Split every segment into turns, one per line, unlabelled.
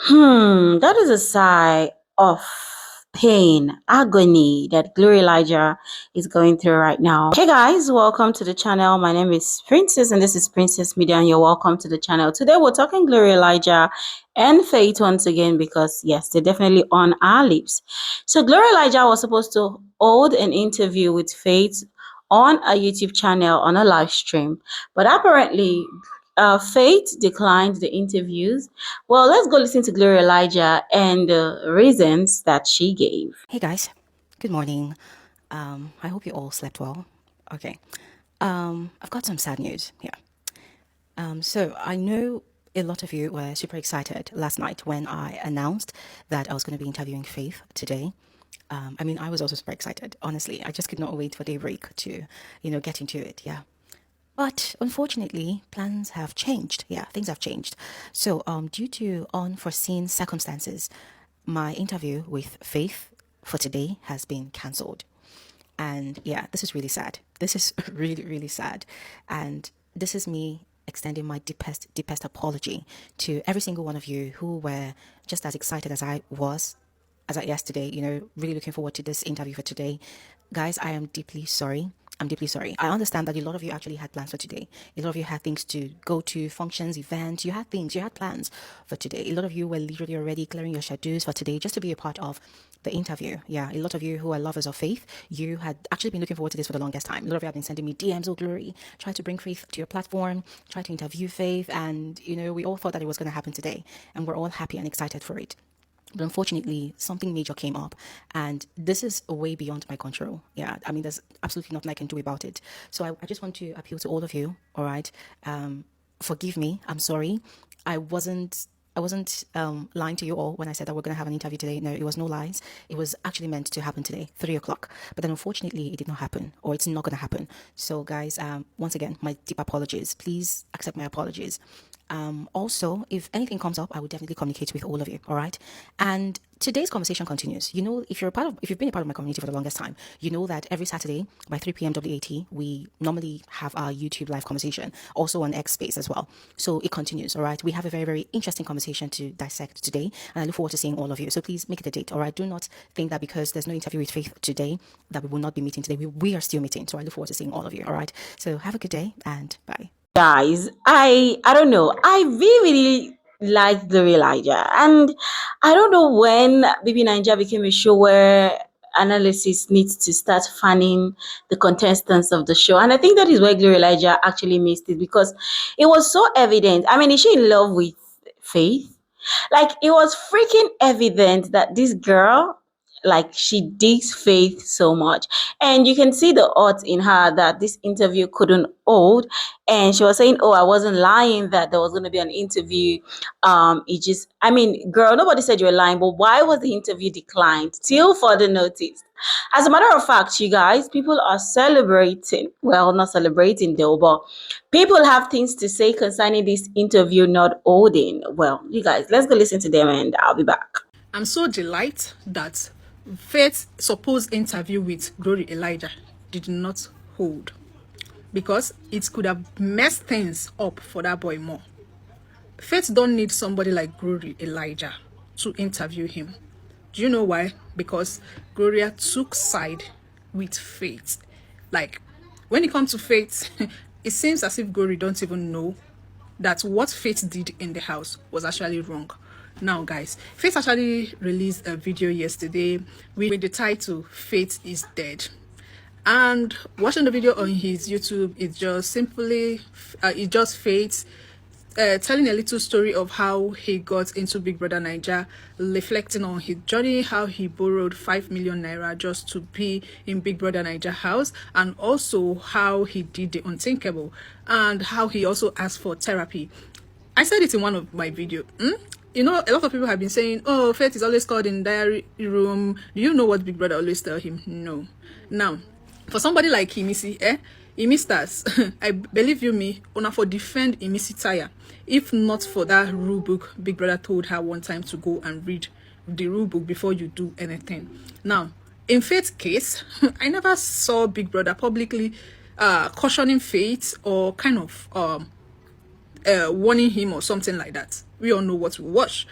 That is a sigh of pain, agony that gloryelijah is going through right now. Hey guys, welcome to the channel. My name is Princess and this is Princess Media and you're welcome to the channel. Today we're talking gloryelijah and Faith once again because yes, they're definitely on our lips. So gloryelijah was supposed to hold an interview with Faith on a YouTube channel on a live stream, but apparently Faith declined the interviews. Well, let's go listen to gloryelijah and the reasons that she gave.
Hey guys, good morning. I hope you all slept well. Okay. I've got some sad news here. So I know a lot of you were super excited last night when I announced that I was going to be interviewing Faith today. I was also super excited. Honestly, I just could not wait for daybreak to, get into it. Yeah. But unfortunately, plans have changed. Yeah, things have changed. So, due to unforeseen circumstances, my interview with Faith for today has been cancelled. And yeah, this is really sad. This is really, really sad. And this is me extending my deepest apology to every single one of you who were just as excited as I was as at yesterday, really looking forward to this interview for today. Guys, I am deeply sorry. I'm deeply sorry. I understand that a lot of you actually had plans for today. A lot of you had things to go to, functions, events. You had plans for today. A lot of you were literally already clearing your schedules for today just to be a part of the interview. Yeah, a lot of you who are lovers of Faith, you had actually been looking forward to this for the longest time. A lot of you have been sending me DMs, oh glory, try to bring Faith to your platform, try to interview Faith, and we all thought that it was going to happen today, and we're all happy and excited for it. But unfortunately, something major came up, and this is way beyond my control. Yeah, there's absolutely nothing I can do about it. So I just want to appeal to all of you. All right, forgive me. I'm sorry. I wasn't. I wasn't lying to you all when I said that we're going to have an interview today. No, it was no lies. It was actually meant to happen today, 3 o'clock. But then unfortunately, it did not happen, or it's not going to happen. So, guys, once again, my deep apologies. Please accept my apologies. Also, if anything comes up, I will definitely communicate with all of you. All right. And today's conversation continues. If you've been a part of my community for the longest time, you know that every Saturday by 3 p.m. WAT, we normally have our YouTube live conversation, also on X Space as well. So it continues. All right. We have a very, very interesting conversation to dissect today, and I look forward to seeing all of you. So please make it a date. All right. Do not think that because there's no interview with Faith today that we will not be meeting today. We are still meeting. So I look forward to seeing all of you. All right. So have a good day and bye.
Guys, I don't know. I really, really like gloryelijah, and I don't know when Baby Nigeria became a show where analysis needs to start fanning the contestants of the show, and I think that is where gloryelijah actually missed it because it was so evident. I mean, is she in love with Faith? Like it was freaking evident that this girl, like she digs Faith so much, and you can see the odds in her that this interview couldn't hold. And she was saying, "Oh, I wasn't lying that there was going to be an interview." It just, I mean, girl, nobody said you were lying, but why was the interview declined till further notice? As a matter of fact, you guys, people are celebrating. Well, not celebrating though, but people have things to say concerning this interview not holding. Well, you guys, let's go listen to them and I'll be back.
I'm so delighted that Faith's supposed interview with gloryelijah did not hold because it could have messed things up for that boy more. Faith don't need somebody like gloryelijah to interview him. Do you know why? Because Gloria took side with Faith. Like, when it comes to Faith, it seems as if Glory don't even know that what Faith did in the house was actually wrong. Now, guys, Faith actually released a video yesterday with the title, Faith is Dead. And watching the video on his YouTube, it's just simply, it just Faith telling a little story of how he got into Big Brother Naija, reflecting on his journey, how he borrowed 5 million naira just to be in Big Brother Naija house, and also how he did the unthinkable, and how he also asked for therapy. I said it in one of my videos. A lot of people have been saying, oh, Faith is always called in diary room. Do you know what Big Brother always tell him? No. Now, for somebody like Imisi, Imistas, I believe you me, una for defend Imisi tire. If not for that rule book, Big Brother told her one time to go and read the rule book before you do anything. Now, in Faith's case, I never saw Big Brother publicly cautioning Faith or kind of warning him or something like that. We all know what we watch.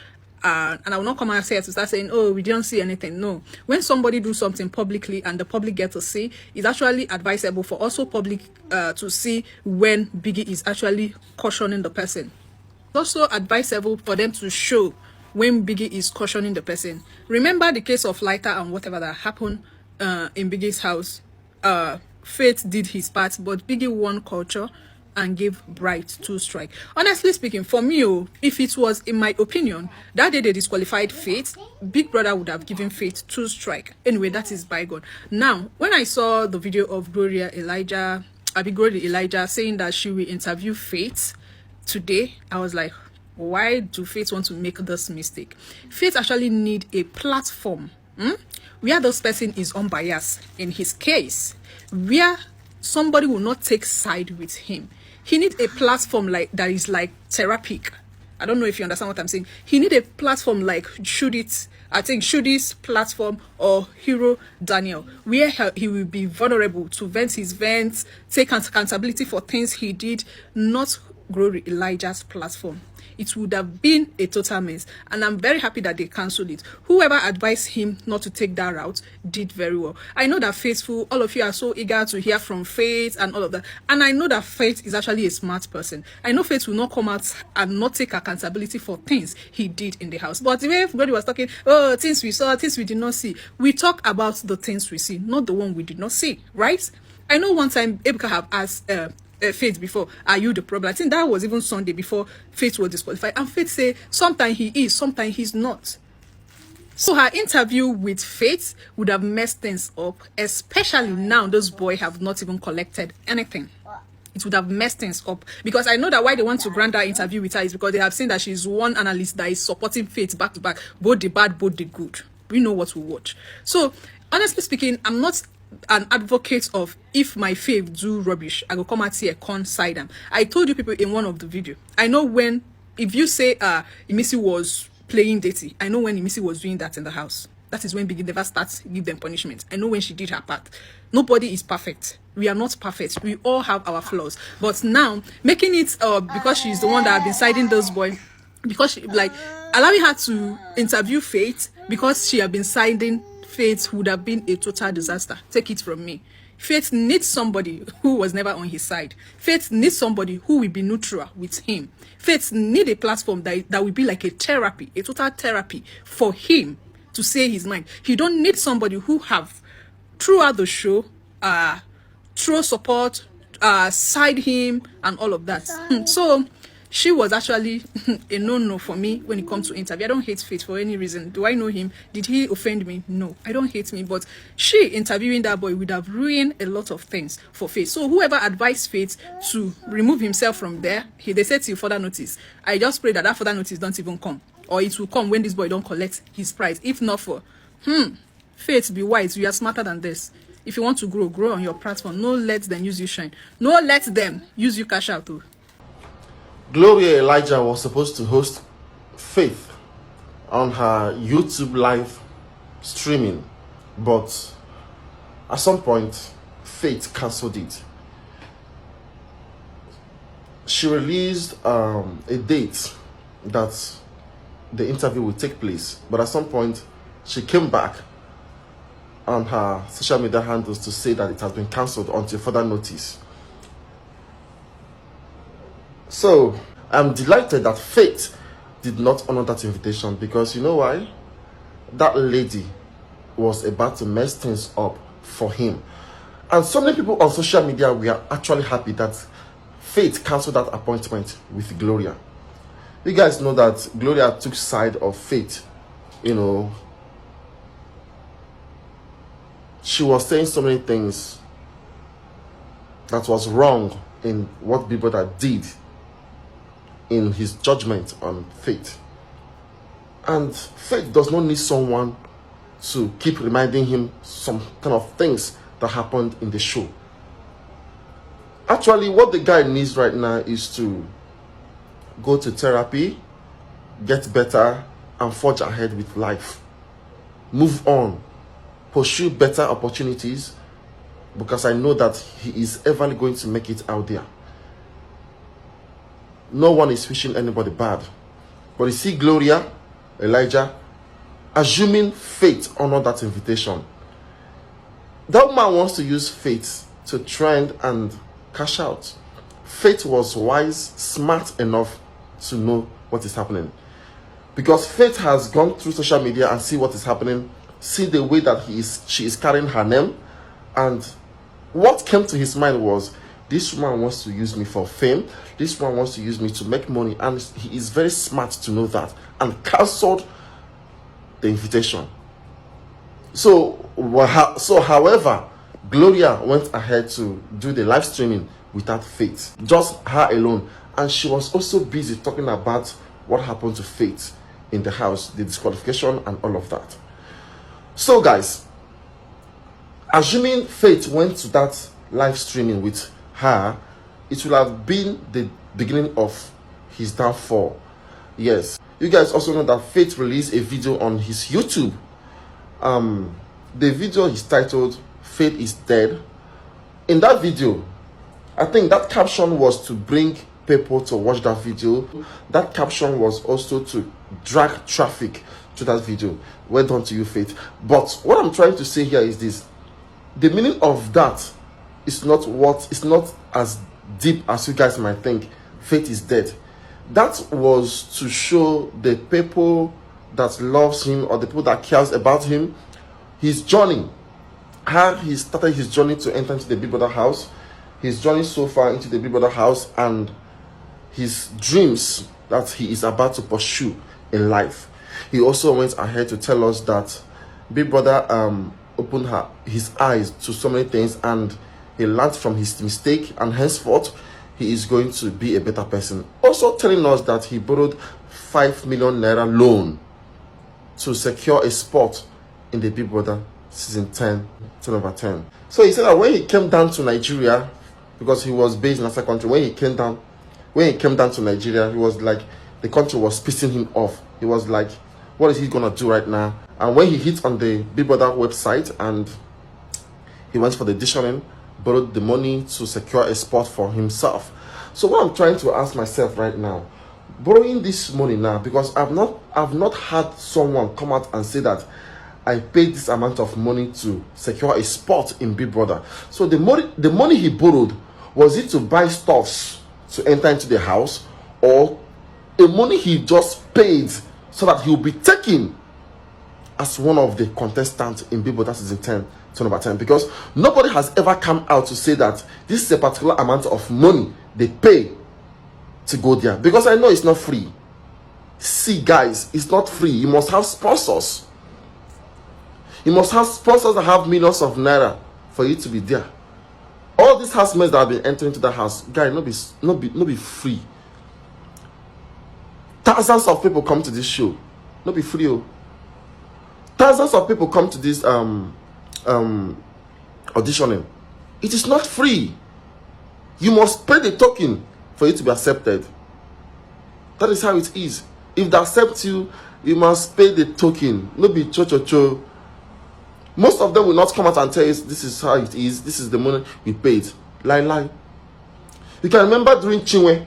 And I will not come out here to start saying, oh, we didn't see anything. No. When somebody do something publicly and the public get to see, it's actually advisable for also public to see when Biggie is actually cautioning the person. It's also advisable for them to show when Biggie is cautioning the person. Remember the case of Lighter and whatever that happened in Biggie's house. Faith did his part, but Biggie won culture and gave Bright 2 strike. Honestly speaking, for me, if it was, in my opinion, that day they disqualified Faith, Big Brother would have given Faith 2 strike. Anyway, that is bygone. Now, when I saw the video of gloryelijah saying that she will interview Faith today, I was like, why do Faith want to make this mistake? Faith actually need a platform where this person is unbiased in his case, where somebody will not take side with him. He needs a platform like that is like therapeutic. I don't know if you understand what I'm saying. He need a platform like Shudi's platform or Hero Daniel, where he will be vulnerable to vent his vents, take accountability for things he did, not gloryelijah's platform. It would have been a total mess, and I'm very happy that they cancelled it. Whoever advised him not to take that route did very well. I know that Faithful, all of you are so eager to hear from Faith and all of that, and I know that Faith is actually a smart person. I know Faith will not come out and not take accountability for things he did in the house. But the way everybody was talking, oh, things we saw, things we did not see, we talk about the things we see, not the one we did not see, right? I know one time Ebuka have asked Faith before, are you the problem? I think that was even Sunday before Faith was disqualified, and Faith say sometimes he is, sometimes he's not. So her interview with Faith would have messed things up, especially now those boys have not even collected anything. It would have messed things up, because I know that why they want to grant that interview with her is because they have seen that she's one analyst that is supporting Faith back to back, both the bad, both the good. We know what we watch. So honestly speaking, I'm not an advocate of if my fave do rubbish, I go come out here side them. I told you people in one of the video, I know when, if you say Imisi was playing dirty, I know when Imisi was doing that in the house. That is when Biggie never starts give them punishment. I know when she did her part. Nobody is perfect. We are not perfect. We all have our flaws. But now making it because she's the one that have been siding those boys, because she like allowing her to interview Faith because she have been siding Faith would have been a total disaster. Take it from me. Faith needs somebody who was never on his side. Faith needs somebody who will be neutral with him. Faith needs a platform that will be like a therapy, a total therapy for him to say his mind. He don't need somebody who have throughout the show throw support, side him and all of that. So she was actually a no-no for me when it comes to interview. I don't hate Faith for any reason. Do I know him? Did he offend me? No, I don't hate me. But she interviewing that boy would have ruined a lot of things for Faith. So whoever advised Faith to remove himself from there, they said till further notice. I just pray that further notice don't even come. Or it will come when this boy don't collect his prize. If not for, Faith, be wise. You are smarter than this. If you want to grow on your platform. No let them use you shine. No let them use you cash out too.
gloryelijah was supposed to host Faith on her YouTube live streaming, but at some point Faith cancelled it. She released a date that the interview will take place, but at some point she came back on her social media handles to say that it has been cancelled until further notice. So I'm delighted that Faith did not honor that invitation, because you know why? That lady was about to mess things up for him. And so many people on social media were actually happy that Faith cancelled that appointment with Gloria. You guys know that Gloria took side of Faith. You know, she was saying so many things that was wrong in what Big Brother did in his judgment on Faith. And Faith does not need someone to keep reminding him some kind of things that happened in the show. Actually, what the guy needs right now is to go to therapy, get better, and forge ahead with life. Move on, pursue better opportunities, because I know that he is ever going to make it out there. no one is wishing anybody bad. But you see Gloria, Elijah, assuming faith honored that invitation. That man wants to use faith to trend and cash out. Faith was wise, smart enough to know what is happening. Because Faith has gone through social media and see what is happening, see the way that she is carrying her name, and what came to his mind was, this woman wants to use me for fame, this one wants to use me to make money, and he is very smart to know that, and cancelled the invitation. So however, Gloria went ahead to do the live streaming without Faith, just her alone, and she was also busy talking about what happened to Faith in the house, the disqualification and all of that. So guys, assuming Faith went to that live streaming with her, it will have been the beginning of his downfall. Yes, you guys also know that Faith released a video on his YouTube. The video is titled "Faith is Dead." In that video, I think that caption was to bring people to watch that video. That caption was also to drag traffic to that video. Well done to you, Faith. But what I'm trying to say here is this: the meaning of that is not as deep as you guys might think. Faith is dead. That was to show the people that loves him, or the people that cares about him, his journey, how he started his journey to enter into the Big Brother house, his journey so far into the Big Brother house, and his dreams that he is about to pursue in life. He also went ahead to tell us that Big Brother opened his eyes to so many things, and he learned from his mistake, and henceforth he is going to be a better person. Also telling us that he borrowed 5 million naira loan to secure a spot in the Big Brother season 10, 10/10. So he said that when he came down to Nigeria, because he was based in another country, when he came down to Nigeria, he was like, the country was pissing him off. He was like, what is he gonna do right now? And when he hit on the Big Brother website and he went for the auditioning, borrowed the money to secure a spot for himself. So what I'm trying to ask myself right now, borrowing this money now, because I've not had someone come out and say that I paid this amount of money to secure a spot in Big Brother. So the money he borrowed, was it to buy stuffs to enter into the house, or the money he just paid so that he'll be taken as one of the contestants in Big Brother season 10 to number 10? Because nobody has ever come out to say that this is a particular amount of money they pay to go there, because I know it's not free. See guys, it's not free. You must have sponsors. You must have sponsors that have millions of naira for you to be there. All these housemates that have been entering to that house, guys, not be free. Thousands of people come to this show, not be free. Oh. Thousands of people come to this auditioning. It is not free. You must pay the token for you to be accepted. That is how it is. If they accept you, you must pay the token. No be cho. Most of them will not come out and tell you this is how it is, this is the money we paid. Lie. You can remember during Chinwe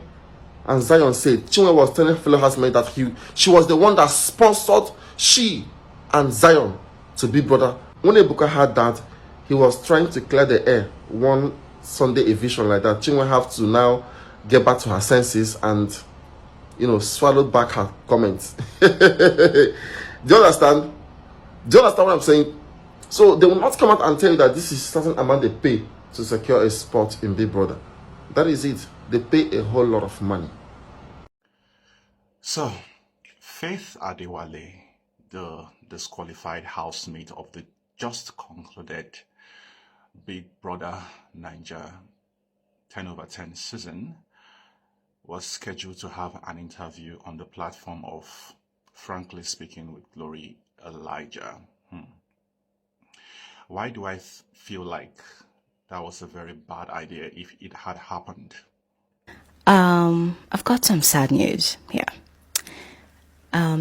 and Zion said, Chinwe was telling fellow housemates that she was the one that sponsored she and Zion to Big Brother. When Ebuka had that, he was trying to clear the air one Sunday eviction like that. Chinwe have to now get back to her senses and, swallow back her comments. Do you understand? Do you understand what I'm saying? So they will not come out and tell you that this is certain amount they pay to secure a spot in Big Brother. That is it. They pay a whole lot of money.
So, Faith Adewale, the disqualified housemate of the just concluded Big Brother Naija 10/10 season, was scheduled to have an interview on the platform of Frankly Speaking with gloryelijah. Why do I feel like that was a very bad idea if it had happened?
I've got some sad news here.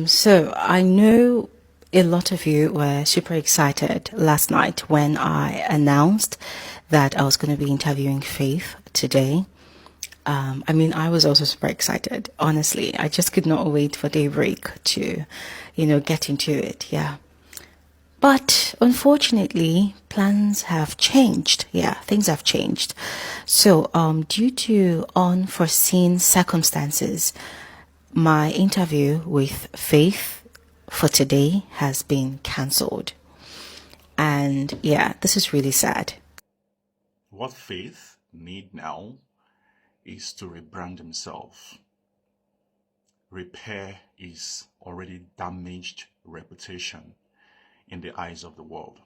So I know a lot of you were super excited last night when I announced that I was going to be interviewing Faith today. I mean, I was also super excited. Honestly, I just could not wait for daybreak to, get into it. Yeah. But unfortunately, plans have changed. Yeah, things have changed. So, due to unforeseen circumstances, my interview with Faith for today has been cancelled. And yeah, this is really sad.
What Faith need now is to rebrand himself, repair his already damaged reputation in the eyes of the world,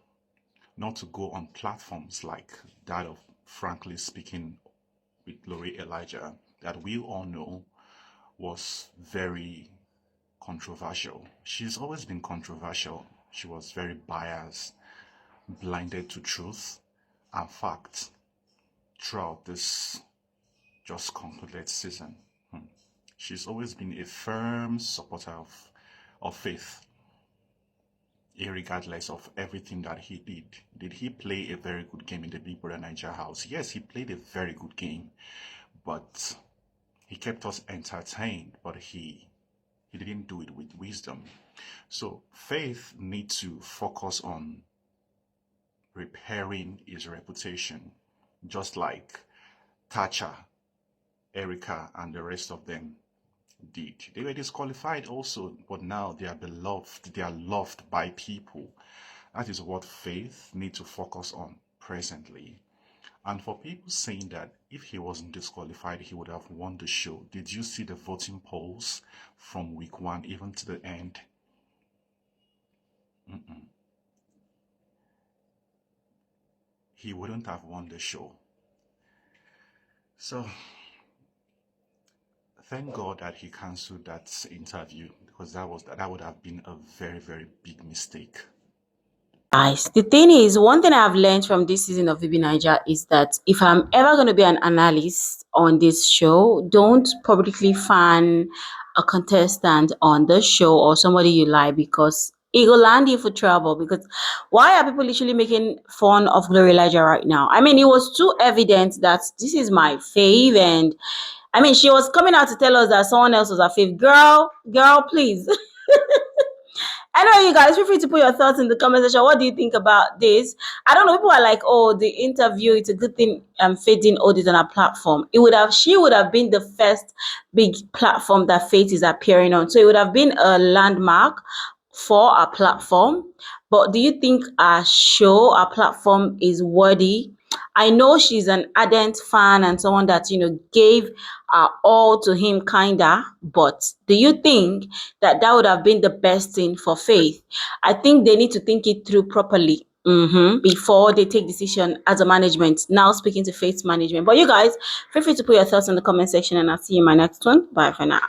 not to go on platforms like that of Frankly Speaking with gloryelijah, that we all know was very controversial. She's always been controversial. She was very biased, blinded to truth and facts throughout this just concluded season. She's always been a firm supporter of Faith, regardless of everything that he did. Did he play a very good game in the Big Brother Niger house? Yes, he played a very good game, but he kept us entertained, but he didn't do it with wisdom. So Faith needs to focus on repairing his reputation, just like Thatcher, Erica, and the rest of them did. They were disqualified also, but now they are beloved. They are loved by people. That is what Faith needs to focus on presently. And for people saying that if he wasn't disqualified, he would have won the show. Did you see the voting polls from week 1 even to the end? He wouldn't have won the show. So thank God that he cancelled that interview, because that would have been a very, very big mistake.
Guys, the thing is, one thing I've learned from this season of VB Niger is that if I'm ever going to be an analyst on this show, don't publicly fan a contestant on the show or somebody you like, because it will land you for trouble. Because why are people literally making fun of Glory Elijah right now? I mean, it was too evident that this is my fave, and I mean, she was coming out to tell us that someone else was her fave. Girl, please. Anyway, you guys, feel free to put your thoughts in the comment section. What do you think about this? I don't know. People are like, "Oh, the interview. It's a good thing Faith didn't hold it on a platform. She would have been the first big platform that Faith is appearing on. So it would have been a landmark for our platform. But do you think our platform is worthy? I know she's an ardent fan and someone that gave all to him, kinda. But do you think that would have been the best thing for Faith? I think they need to think it through properly. Before they take decision as a management. Now speaking to Faith's management. But you guys, feel free to put your thoughts in the comment section, and I'll see you in my next one. Bye for now.